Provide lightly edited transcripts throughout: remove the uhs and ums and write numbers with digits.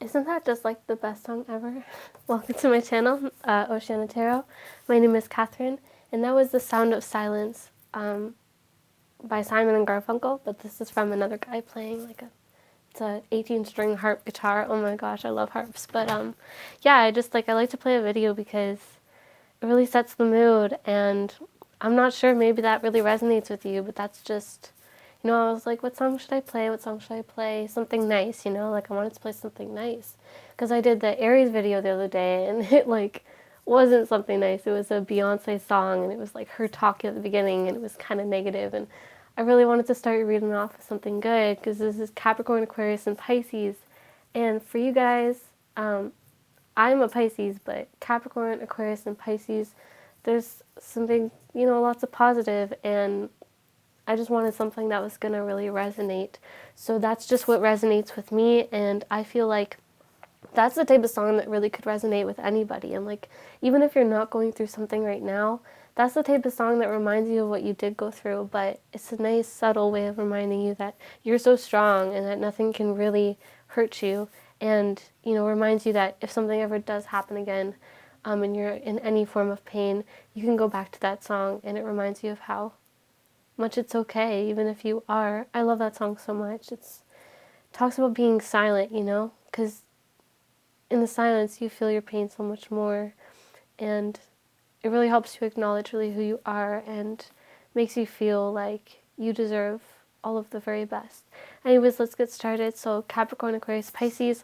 Isn't that just like the best song ever? Welcome to my channel, Oceana Tarot. My name is Catherine, and that was The Sound of Silence by Simon and Garfunkel, but this is from another guy playing it's a 18-string harp guitar. Oh my gosh, I love harps. But yeah, I like to play a video because it really sets the mood, and I'm not sure, maybe that really resonates with you, but that's just, I was like, what song should I play? What song should I play? Something nice, like I wanted to play something nice. Because I did the Aries video the other day, and it wasn't something nice. It was a Beyonce song, and it was like her talking at the beginning, and it was kind of negative, and I really wanted to start reading off with something good, because this is Capricorn, Aquarius, and Pisces. And for you guys, I'm a Pisces, but Capricorn, Aquarius, and Pisces, there's something, lots of positive, and I just wanted something that was going to really resonate. So that's just what resonates with me, and I feel like that's the type of song that really could resonate with anybody. And even if you're not going through something right now, that's the type of song that reminds you of what you did go through, but it's a nice, subtle way of reminding you that you're so strong and that nothing can really hurt you. And, reminds you that if something ever does happen again, and you're in any form of pain, you can go back to that song, and it reminds you of how much it's okay, even if you are. I love that song so much. It talks about being silent, because in the silence you feel your pain so much more, and it really helps you acknowledge really who you are and makes you feel like you deserve all of the very best. Anyways, let's get started. So Capricorn, Aquarius, Pisces.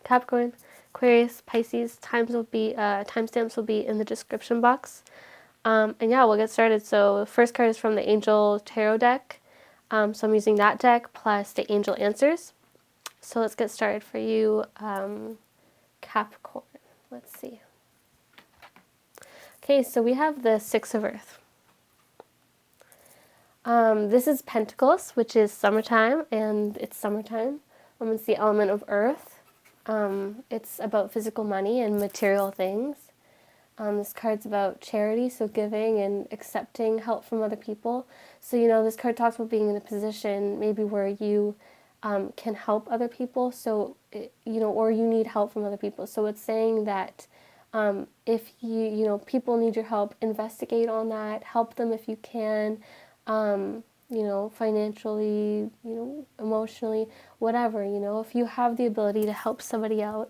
Capricorn, Aquarius, Pisces, timestamps will be in the description box. And yeah, we'll get started. So the first card is from the Angel Tarot deck. So I'm using that deck plus the Angel Answers. So let's get started for you, Capricorn. Let's see. Okay, so we have the Six of Earth. This is Pentacles, which is summertime, and it's summertime. It's the element of Earth. It's about physical money and material things. This card's about charity, so giving and accepting help from other people. So, this card talks about being in a position maybe where you can help other people, so, or you need help from other people. So it's saying that if people need your help, investigate on that, help them if you can, financially, emotionally, whatever, if you have the ability to help somebody else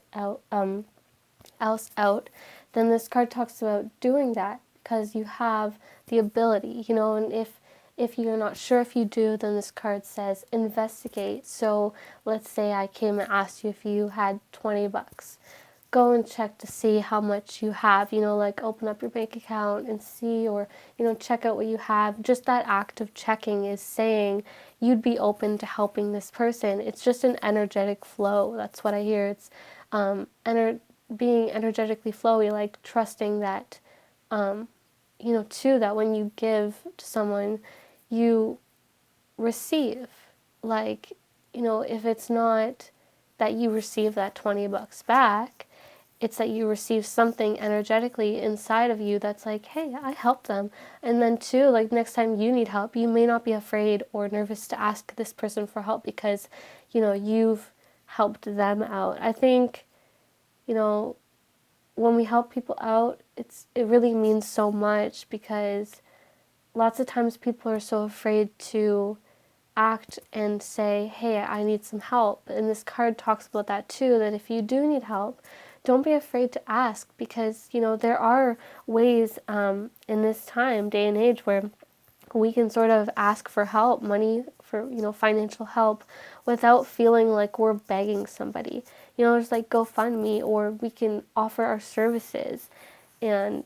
out, then this card talks about doing that because you have the ability, and if you're not sure if you do, then this card says investigate. So let's say I came and asked you if you had $20. Go and check to see how much you have, open up your bank account and see, or, check out what you have. Just that act of checking is saying you'd be open to helping this person. It's just an energetic flow. That's what I hear. It's being energetically flowy, like trusting that, too, that when you give to someone, you receive. If it's not that you receive that $20 back, it's that you receive something energetically inside of you that's like, hey, I helped them. And then too, next time you need help, you may not be afraid or nervous to ask this person for help because, you've helped them out. I think, when we help people out, it really means so much, because lots of times people are so afraid to act and say, hey, I need some help. And this card talks about that too, that if you do need help, don't be afraid to ask, because, there are ways in this time, day and age, where we can sort of ask for help, money for, financial help, without feeling like we're begging somebody. There's GoFundMe, or we can offer our services and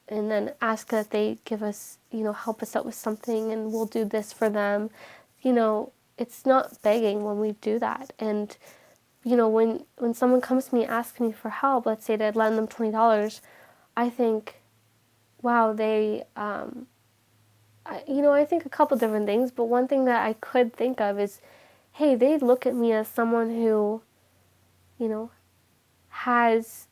then ask that they give us, help us out with something, and we'll do this for them. It's not begging when we do that. And, when someone comes to me asking me for help, let's say that I'd lend them $20, I think, wow, they, I think a couple different things, but one thing that I could think of is, hey, they look at me as someone who, has,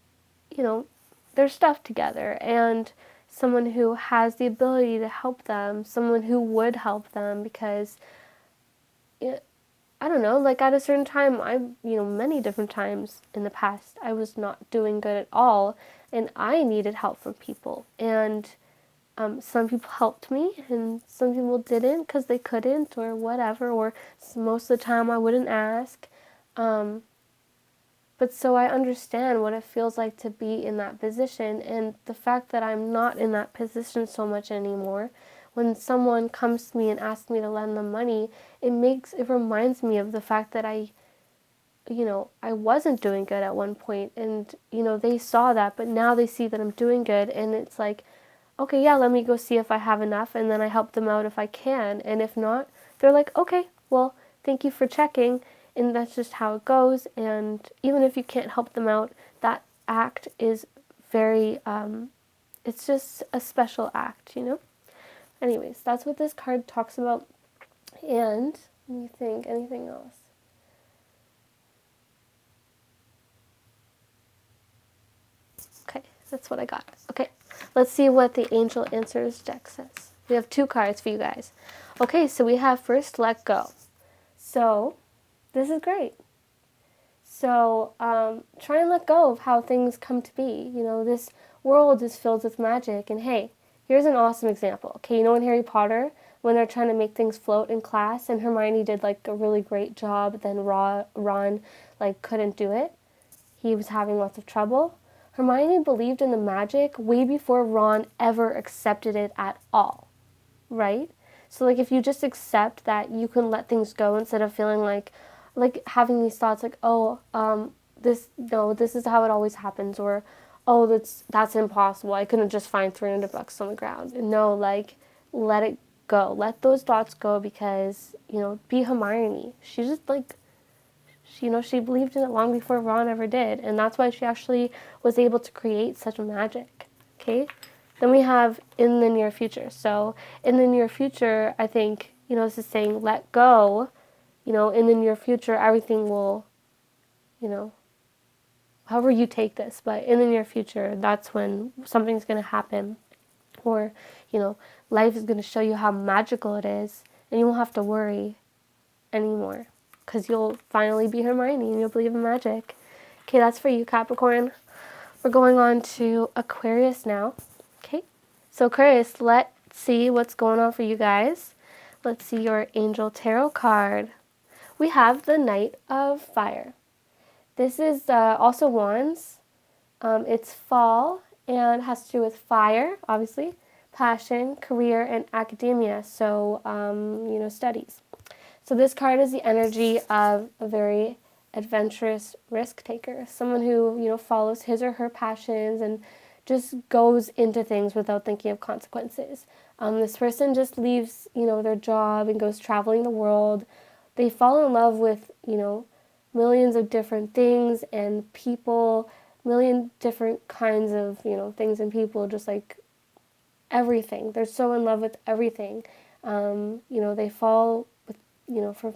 their stuff together, and someone who has the ability to help them, someone who would help them, because I don't know, like at a certain time, many different times in the past, I was not doing good at all, and I needed help from people. And some people helped me, and some people didn't because they couldn't or whatever, or most of the time I wouldn't ask. Um, but so I understand what it feels like to be in that position, and the fact that I'm not in that position so much anymore. When someone comes to me and asks me to lend them money, it reminds me of the fact that I wasn't doing good at one point, and they saw that, but now they see that I'm doing good, and it's like, okay, yeah, let me go see if I have enough, and then I help them out if I can, and if not, they're like, okay, well, thank you for checking, and that's just how it goes. And even if you can't help them out, that act is very, it's just a special act. Anyways, that's what this card talks about, and let me think, anything else? Okay, that's what I got. Okay, let's see what the Angel Answers deck says. We have 2 cards for you guys. Okay, so we have first, let go. So, this is great. So, try and let go of how things come to be. This world is filled with magic, and hey, here's an awesome example. Okay, in Harry Potter, when they're trying to make things float in class, and Hermione did like a really great job, then Ron like couldn't do it. He was having lots of trouble. Hermione believed in the magic way before Ron ever accepted it at all, right? So like if you just accept that you can let things go instead of feeling like having these thoughts like, oh, this is how it always happens, or oh, that's impossible. I couldn't just find $300 on the ground. No, like let it go. Let those thoughts go because, be Hermione. She just like she believed in it long before Ron ever did, and that's why she actually was able to create such magic. Okay? Then we have in the near future. So in the near future, I think, this is saying let go. In the near future, everything will, however you take this, but in the near future, that's when something's going to happen. Or, life is going to show you how magical it is, and you won't have to worry anymore. Because you'll finally be Hermione and you'll believe in magic. Okay, that's for you, Capricorn. We're going on to Aquarius now. Okay, so Aquarius, let's see what's going on for you guys. Let's see your Angel Tarot card. We have the Knight of Fire. This is also Wands. It's fall and has to do with fire, obviously, passion, career, and academia. So, studies. So this card is the energy of a very adventurous risk taker, someone who, follows his or her passions and just goes into things without thinking of consequences. This person just leaves, their job and goes traveling the world. They fall in love with, millions of different things and people, million different kinds of, things and people, just like everything. They're so in love with everything. They fall for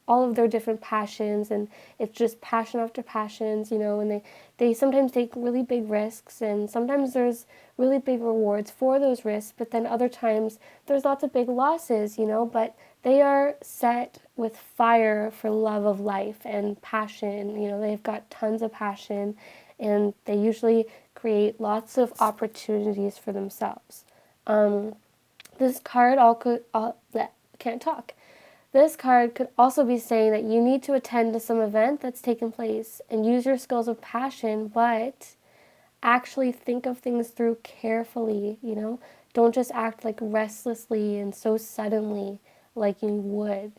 all of their different passions, and it's just passion after passions, and they sometimes take really big risks, and sometimes there's really big rewards for those risks, but then other times there's lots of big losses, but they are set with fire for love of life and passion. They've got tons of passion, and they usually create lots of opportunities for themselves. This card can't talk. This card could also be saying that you need to attend to some event that's taken place and use your skills of passion, but actually think of things through carefully, Don't just act like restlessly and so suddenly like you would.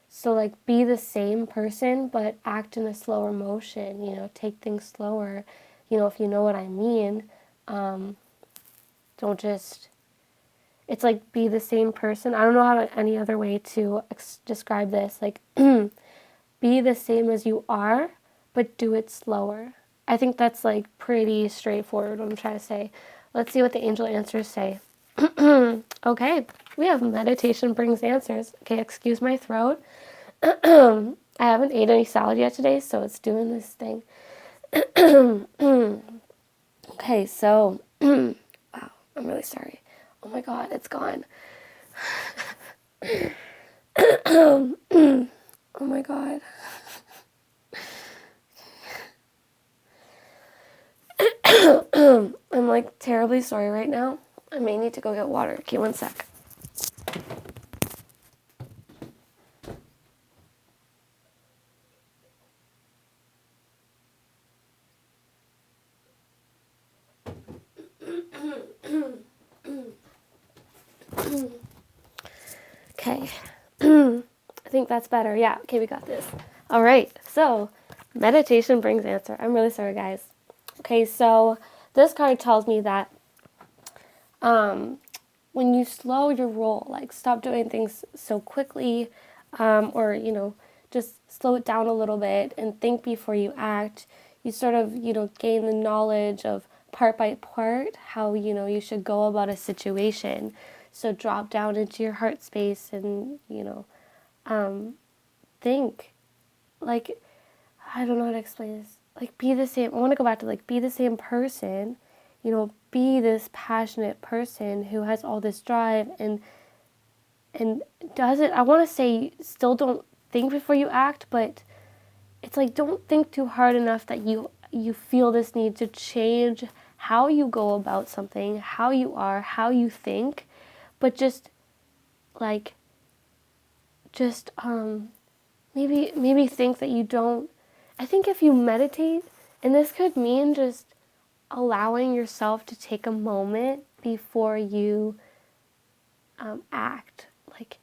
So like be the same person, but act in a slower motion, take things slower, if you know what I mean. Don't just... It's like be the same person. I don't know how any other way to describe this. Like be the same as you are, but do it slower. I think that's like pretty straightforward what I'm trying to say. Let's see what the angel answers say. Okay, we have meditation brings answers. Okay, excuse my throat. I haven't ate any salad yet today, so it's doing this thing. Okay, so, wow, I'm really sorry. Oh my God, it's gone. Oh my God. I'm like terribly sorry right now. I may need to go get water. Okay, one sec. Okay. I think that's better. Yeah, okay, we got this. All right, so meditation brings answer. I'm really sorry, guys. Okay, so this card tells me that when you slow your roll, like stop doing things so quickly, or, just slow it down a little bit and think before you act, you sort of, gain the knowledge of part by part how, you should go about a situation. So drop down into your heart space and, think. Like, I don't know how to explain this. Like, be the same. I want to go back to, like, be the same person, be this passionate person who has all this drive and does it. I want to say still don't think before you act, but it's like don't think too hard enough that you feel this need to change how you go about something, how you are, how you think, but just like maybe think that you don't. I think if you meditate, and this could mean just allowing yourself to take a moment before you act. Like,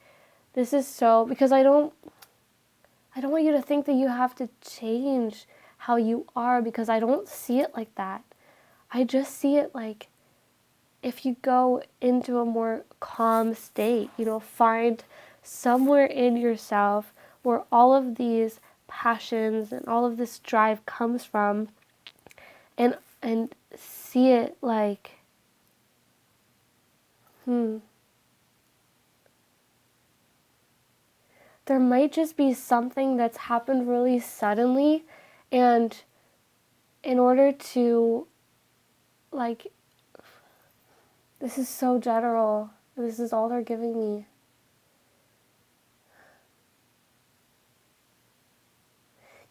this is so, because I don't want you to think that you have to change how you are, because I don't see it like that. I just see it like if you go into a more calm state, find somewhere in yourself where all of these passions and all of this drive comes from, and see it like, there might just be something that's happened really suddenly, and in order to, like, this is so general. This is all they're giving me.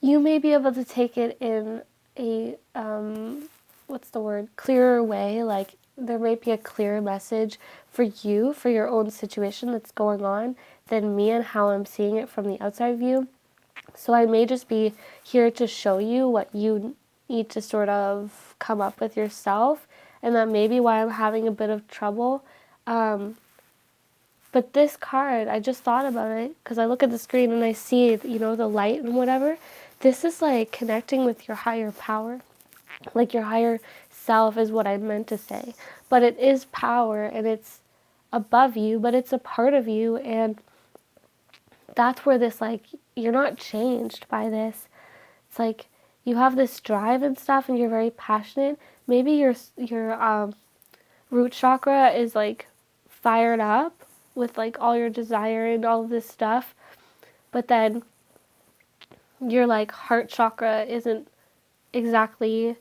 You may be able to take it in a, clearer way. Like, there might be a clearer message for you, for your own situation that's going on, than me and how I'm seeing it from the outside view. So I may just be here to show you what you need to sort of come up with yourself, and that may be why I'm having a bit of trouble. But this card, I just thought about it because I look at the screen and I see, the light and whatever. This is like connecting with your higher power. Like your higher self is what I meant to say. But it is power, and it's above you, but it's a part of you. And that's where this, like, you're not changed by this. It's like you have this drive and stuff, and you're very passionate. Maybe your root chakra is like fired up with like all your desire and all of this stuff, but then your like heart chakra isn't exactly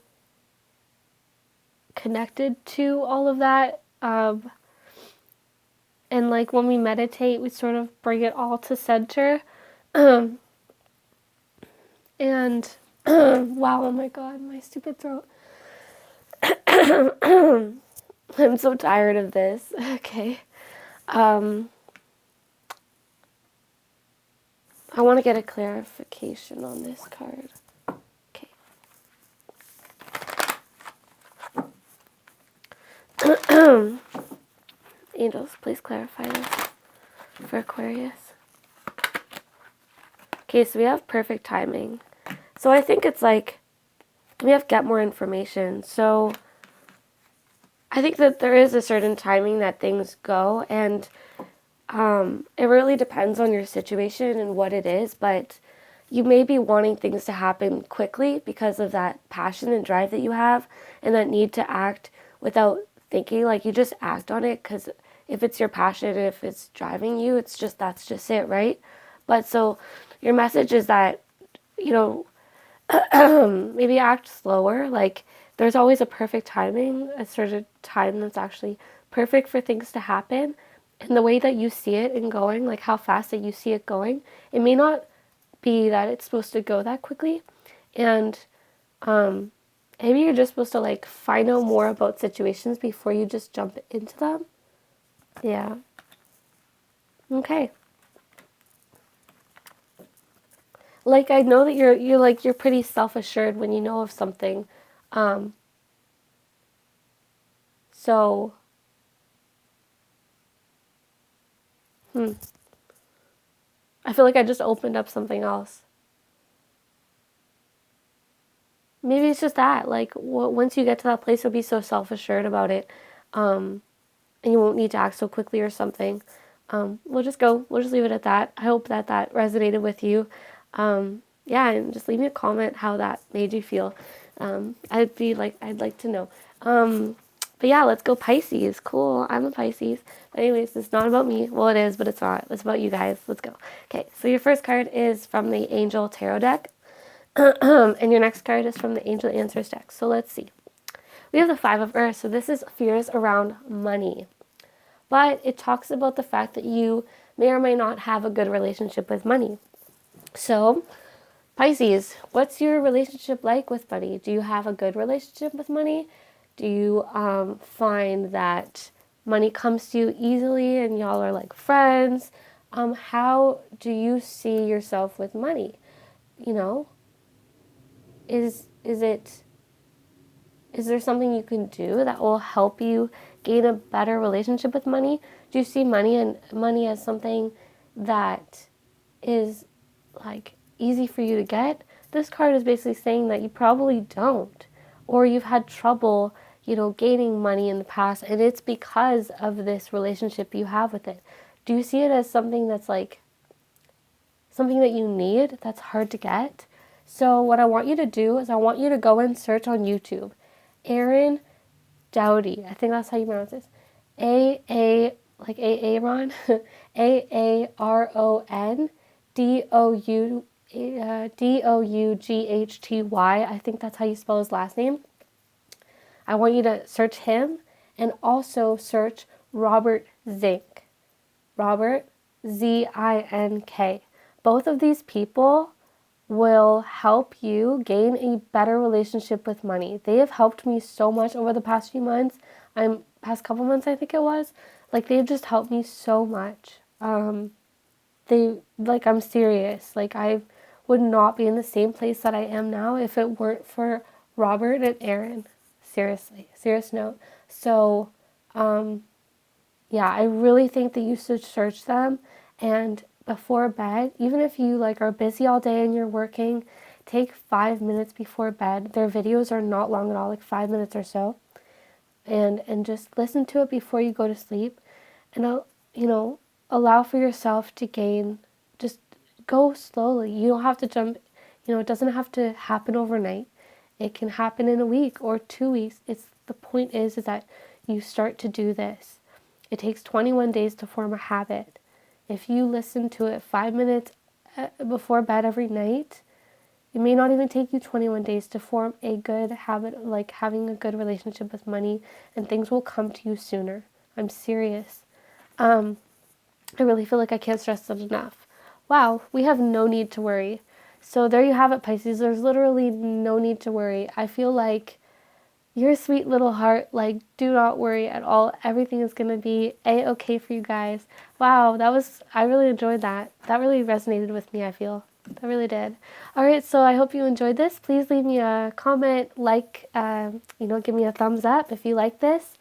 connected to all of that. And like when we meditate, we sort of bring it all to center. And wow, oh my God, my stupid throat. I'm so tired of this. Okay. I want to get a clarification on this card. Okay. Angels, please clarify this for Aquarius. Okay, so we have perfect timing. So I think it's like we have get more information. So I think that there is a certain timing that things go, and it really depends on your situation and what it is, but you may be wanting things to happen quickly because of that passion and drive that you have and that need to act without thinking. Like, you just act on it because if it's your passion, if it's driving you, it's just, that's just it, right? But so your message is that, maybe act slower. Like, there's always a perfect timing, a certain time that's actually perfect for things to happen. And the way that you see it and going, like how fast that you see it going, it may not be that it's supposed to go that quickly. And maybe you're just supposed to like find out more about situations before you just jump into them. Yeah. Okay. Like, I know that you're pretty self-assured when you know of something. So, I feel like I just opened up something else. Maybe it's just that, like, once you get to that place, you'll be so self-assured about it, and you won't need to act so quickly or something. We'll just leave it at that. I hope that resonated with you. Yeah, and just leave me a comment how that made you feel. I'd like to know. But yeah, let's go Pisces. Cool. I'm a Pisces. But anyways, it's not about me. Well, it is, but it's not. It's about you guys. Let's go. Okay, so your first card is from the Angel Tarot deck. And your next card is from the Angel Answers deck. So let's see. We have the Five of Earth. So this is fears around money. But it talks about the fact that you may or may not have a good relationship with money. So, Pisces, what's your relationship like with money? Do you have a good relationship with money? Do you find that money comes to you easily and y'all are like friends? How do you see yourself with money? You know, is there something you can do that will help you gain a better relationship with money? Do you see money as something that is like easy for you to get? This card is basically saying that you probably don't, or you've had trouble, gaining money in the past, and it's because of this relationship you have with it. Do you see it as something that's like something that you need that's hard to get? So what I want you to do is I want you to go and search on YouTube. Aaron Doughty, I think that's how you pronounce this. Like Aaron, Aaron Doughty. I think that's how you spell his last name. I want you to search him and also search Robert Zink. Robert, Zink. Both of these people will help you gain a better relationship with money. They have helped me so much over the past few months. Past couple months, I think it was. Like, they've just helped me so much. I'm serious. Like, I would not be in the same place that I am now if it weren't for Robert and Aaron. Seriously. Serious note. So, yeah, I really think that you should search them, and before bed, even if you are busy all day and you're working, take 5 minutes before bed. Their videos are not long at all, like 5 minutes or so, and just listen to it before you go to sleep, and allow for yourself to gain. Just go slowly. You don't have to jump. It doesn't have to happen overnight. It can happen in a week or 2 weeks. The point is that you start to do this. It takes 21 days to form a habit. If you listen to it 5 minutes before bed every night, it may not even take you 21 days to form a good habit, like having a good relationship with money, and things will come to you sooner. I'm serious. I really feel like I can't stress that enough. Wow, we have no need to worry. So there you have it, Pisces. There's literally no need to worry. I feel like your sweet little heart, do not worry at all. Everything is going to be A-okay for you guys. Wow, I really enjoyed that. That really resonated with me, I feel. That really did. All right, so I hope you enjoyed this. Please leave me a comment, give me a thumbs up if you like this.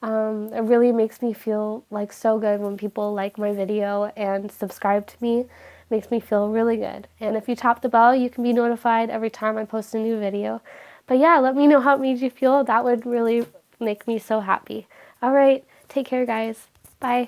It really makes me feel so good when people like my video and subscribe to me. It makes me feel really good. And if you tap the bell, you can be notified every time I post a new video. But yeah, let me know how it made you feel. That would really make me so happy. All right, take care, guys. Bye.